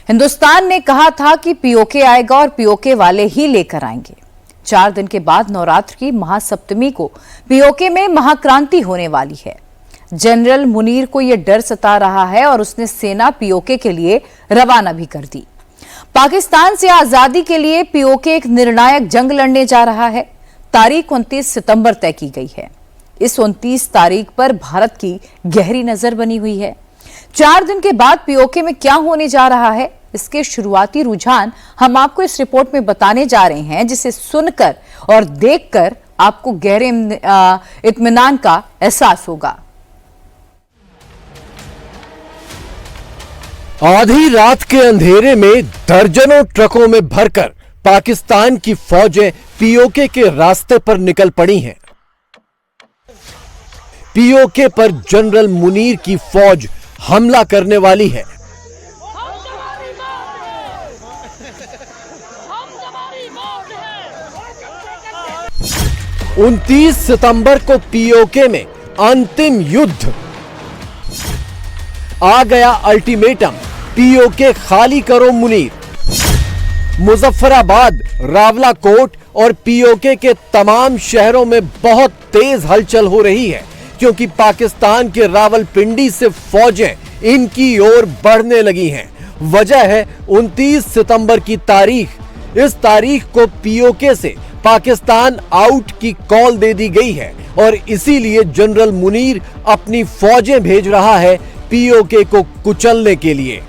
हिंदुस्तान ने कहा था कि पीओके आएगा और पीओके वाले ही लेकर आएंगे। 4 दिन के बाद नवरात्र की महासप्तमी को पीओके में महाक्रांति होने वाली है। जनरल मुनीर को यह डर सता रहा है और उसने सेना पीओके के लिए रवाना भी कर दी। पाकिस्तान से आजादी के लिए पीओके एक निर्णायक जंग लड़ने जा रहा है। तारीख 29 सितंबर तय की गई है। इस 29 तारीख पर भारत की गहरी नजर बनी हुई है। 4 दिन के बाद पीओके में क्या होने जा रहा है, इसके शुरुआती रुझान हम आपको इस रिपोर्ट में बताने जा रहे हैं, जिसे सुनकर और देखकर आपको गहरे इत्मीनान का एहसास होगा। आधी रात के अंधेरे में दर्जनों ट्रकों में भरकर पाकिस्तान की फौजें पीओके के रास्ते पर निकल पड़ी हैं। पीओके पर जनरल मुनीर की फौज हमला करने वाली है। हम 29 सितंबर को पीओके में अंतिम युद्ध। आ गया अल्टीमेटम, पीओके खाली करो मुनीर। मुजफ्फराबाद, रावलाकोट और पीओके के तमाम शहरों में बहुत तेज हलचल हो रही है, क्योंकि पाकिस्तान के रावलपिंडी से फौजें इनकी ओर बढ़ने लगी हैं। वजह है 29 सितंबर की तारीख। इस तारीख को पीओके से पाकिस्तान आउट की कॉल दे दी गई है और इसीलिए जनरल मुनीर अपनी फौजें भेज रहा है पीओके को कुचलने के लिए।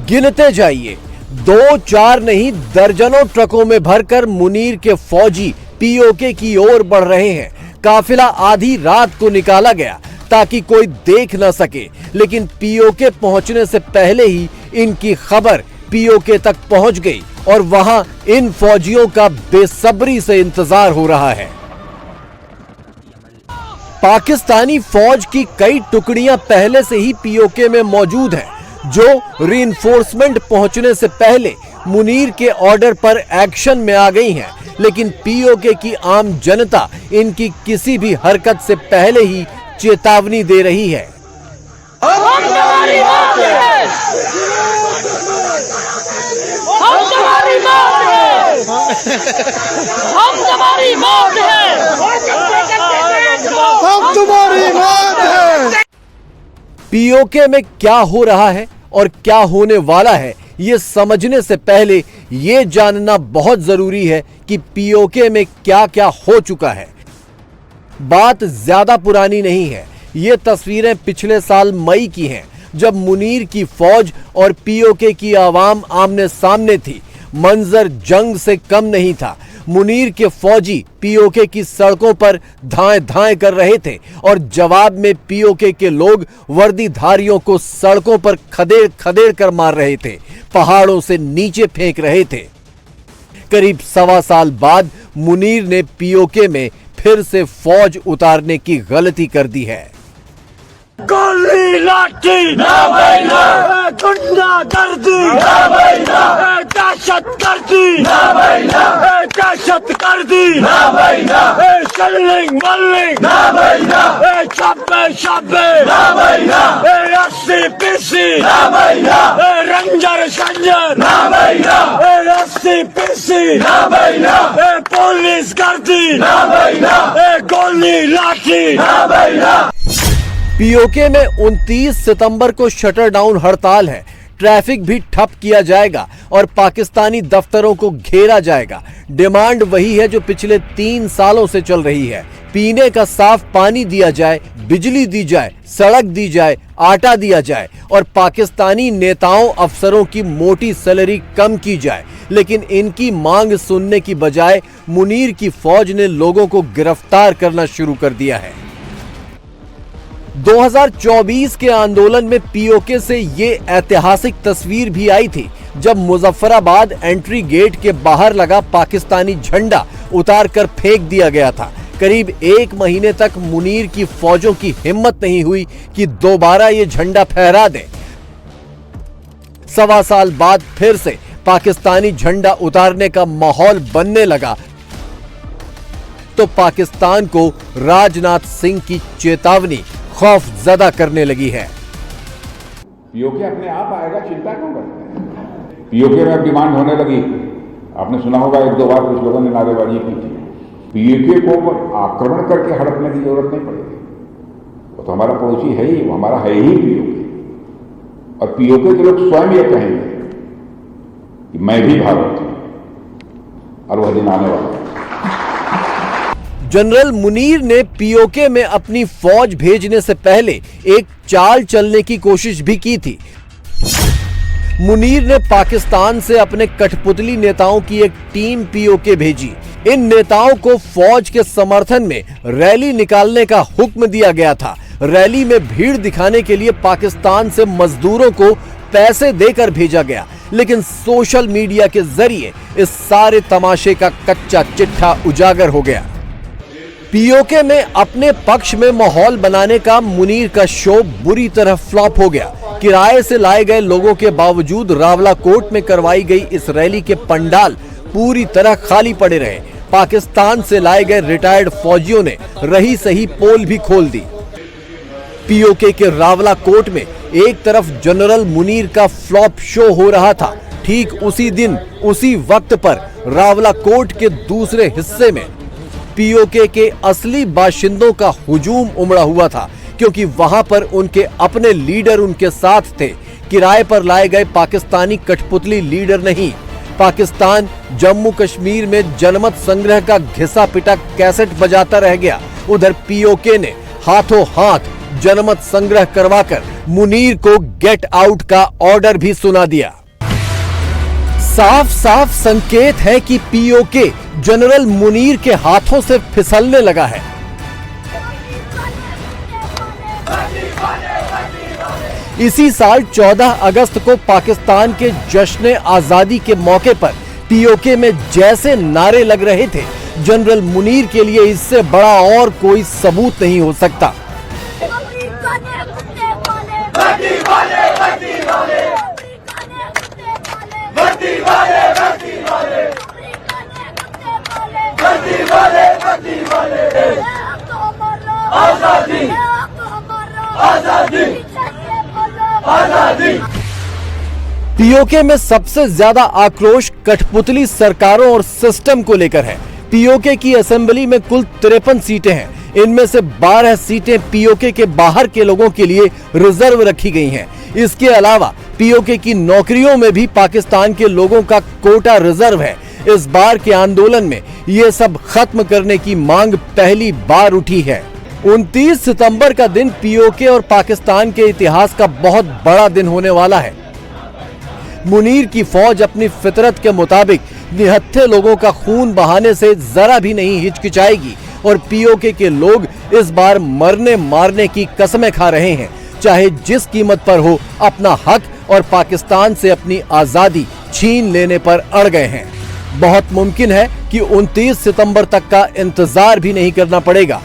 गिनते जाइए, 2-4 नहीं दर्जनों ट्रकों में भरकर मुनीर के फौजी पीओके की ओर बढ़ रहे हैं। काफिला आधी रात को निकाला गया ताकि कोई देख न सके, लेकिन पीओके पहुंचने से पहले ही इनकी खबर पीओके तक पहुंच गई और वहां इन फौजियों का बेसब्री से इंतजार हो रहा है। पाकिस्तानी फौज की कई टुकड़ियां पहले से ही पीओके में मौजूद हैं, जो रीइंफोर्समेंट पहुंचने से पहले मुनीर के ऑर्डर पर एक्शन में आ गई हैं, लेकिन पीओके की आम जनता इनकी किसी भी हरकत से पहले ही चेतावनी दे रही है। पीओके में क्या हो रहा है और क्या होने वाला है, ये समझने से पहले ये जानना बहुत जरूरी है कि पीओके में क्या क्या हो चुका है। बात ज्यादा पुरानी नहीं है। ये तस्वीरें पिछले साल मई की हैं, जब मुनीर की फौज और पीओके की आवाम आमने सामने थी। मंजर जंग से कम नहीं था। मुनीर के फौजी पीओके की सड़कों पर धाएं धाएं कर रहे थे और जवाब में पीओके के लोग वर्दीधारियों को सड़कों पर खदेड़ खदेड़ कर मार रहे थे, पहाड़ों से नीचे फेंक रहे थे। करीब 1.25 साल बाद मुनीर ने पीओके में फिर से फौज उतारने की गलती कर दी है। गोली लाठी ना बहिना, गुंडागर्दी ना बहिना, दहशतगर्दी ना बहिना, दहशतगर्दी ना बहिना, शल्लिंग मल्लिंग ना बहिना, छापे ना बहिना, अस्सी पिस्सी ना बहिना, रंजर शंजर ना बहिना, अस्सी पिस्सी ना बहिना, पुलिस गर्दी ना बहिना, गोली लाठी ना बहिना। पीओके में 29 सितंबर को शटर डाउन हड़ताल है। ट्रैफिक भी ठप किया जाएगा और पाकिस्तानी दफ्तरों को घेरा जाएगा। डिमांड वही है जो पिछले 3 सालों से चल रही है। पीने का साफ पानी दिया जाए, बिजली दी जाए, सड़क दी जाए, आटा दिया जाए और पाकिस्तानी नेताओं अफसरों की मोटी सैलरी कम की जाए। लेकिन इनकी मांग सुनने की बजाय मुनीर की फौज ने लोगों को गिरफ्तार करना शुरू कर दिया है। 2024 के आंदोलन में पीओके से ये ऐतिहासिक तस्वीर भी आई थी, जब मुजफ्फराबाद एंट्री गेट के बाहर लगा पाकिस्तानी झंडा उतार कर फेंक दिया गया था। करीब 1 महीने तक मुनीर की फौजों की हिम्मत नहीं हुई कि दोबारा ये झंडा फहरा दें। 1.25 साल बाद फिर से पाकिस्तानी झंडा उतारने का माहौल बनने लगा तो पाकिस्तान को राजनाथ सिंह की चेतावनी खौफ ज़दा करने लगी है। पीओके अपने आप आएगा, चिंता क्यों करते हैं? पीओके में अब डिमांड होने लगी, आपने सुना होगा एक दो बार कुछ लोगों ने नारेबाजी की थी। पीओके को आक्रमण करके हड़पने की जरूरत नहीं पड़ेगी, वो तो हमारा पड़ोसी है ही, वो हमारा है ही पीओके। और पीओके के लोग स्वयं ये कहेंगे कि मैं भी भारत हूं, और वह दिन आने वाला है। जनरल मुनीर ने पीओके में अपनी फौज भेजने से पहले एक चाल चलने की कोशिश भी की थी। मुनीर ने पाकिस्तान से अपने कठपुतली नेताओं की एक टीम पीओके भेजी। इन नेताओं को फौज के समर्थन में रैली निकालने का हुक्म दिया गया था। रैली में भीड़ दिखाने के लिए पाकिस्तान से मजदूरों को पैसे देकर भेजा गया, लेकिन सोशल मीडिया के जरिए इस सारे तमाशे का कच्चा चिट्ठा उजागर हो गया। पीओके में अपने पक्ष में माहौल बनाने का मुनीर का शो बुरी तरह फ्लॉप हो गया। किराए से लाए गए लोगों के बावजूद रावलाकोट में करवाई गई इस रैली के पंडाल पूरी तरह खाली पड़े रहे। पाकिस्तान से लाए गए रिटायर्ड फौजियों ने रही सही पोल भी खोल दी। पीओके के रावलाकोट में एक तरफ जनरल मुनीर का फ्लॉप शो हो रहा था, ठीक उसी दिन उसी वक्त पर रावलाकोट के दूसरे हिस्से में पीओके के असली बाशिंदों का हुजूम उमड़ा हुआ था, क्योंकि वहां पर उनके अपने लीडर उनके साथ थे। किराए पर लाए गए पाकिस्तानी कठपुतली लीडर नहीं। पाकिस्तान जम्मू कश्मीर में जनमत संग्रह का घिसा पिटा कैसेट बजाता रह गया। उधर पीओके ने हाथों हाथ जनमत संग्रह करवाकर मुनीर को गेट आउट का ऑर्डर भी सुना दिया। साफ साफ संकेत है कि पीओके जनरल मुनीर के हाथों से फिसलने लगा है। इसी साल 14 अगस्त को पाकिस्तान के जश्न आजादी के मौके पर पीओके में जैसे नारे लग रहे थे, जनरल मुनीर के लिए इससे बड़ा और कोई सबूत नहीं हो सकता। पीओके में सबसे ज्यादा आक्रोश कठपुतली सरकारों और सिस्टम को लेकर है। पीओके की असेंबली में कुल 53 सीटें हैं। इनमें से 12 सीटें पीओके के बाहर के लोगों के लिए रिजर्व रखी गई हैं। इसके अलावा पीओके की नौकरियों में भी पाकिस्तान के लोगों का कोटा रिजर्व है। इस बार के आंदोलन में ये सब खत्म करने की मांग पहली बार उठी है। 29 सितंबर का दिन पीओके और पाकिस्तान के इतिहास का बहुत बड़ा दिन होने वाला है। मुनीर की फौज अपनी फितरत के मुताबिक निहत्थे लोगों का खून बहाने से जरा भी नहीं हिचकिचाएगी और पीओके के लोग इस बार मरने मारने की कसमें खा रहे हैं, चाहे जिस कीमत पर हो। अपना हक और पाकिस्तान से अपनी आजादी छीन लेने पर अड़ गए हैं। बहुत मुमकिन है कि 29 सितंबर तक का इंतजार भी नहीं करना पड़ेगा।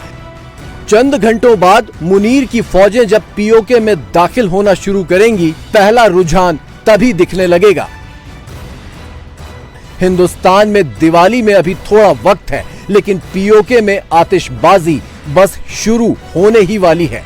चंद घंटों बाद मुनीर की फौजें जब पीओके में दाखिल होना शुरू करेंगी, पहला रुझान तभी दिखने लगेगा। हिंदुस्तान में दिवाली में अभी थोड़ा वक्त है, लेकिन पीओके में आतिशबाजी बस शुरू होने ही वाली है।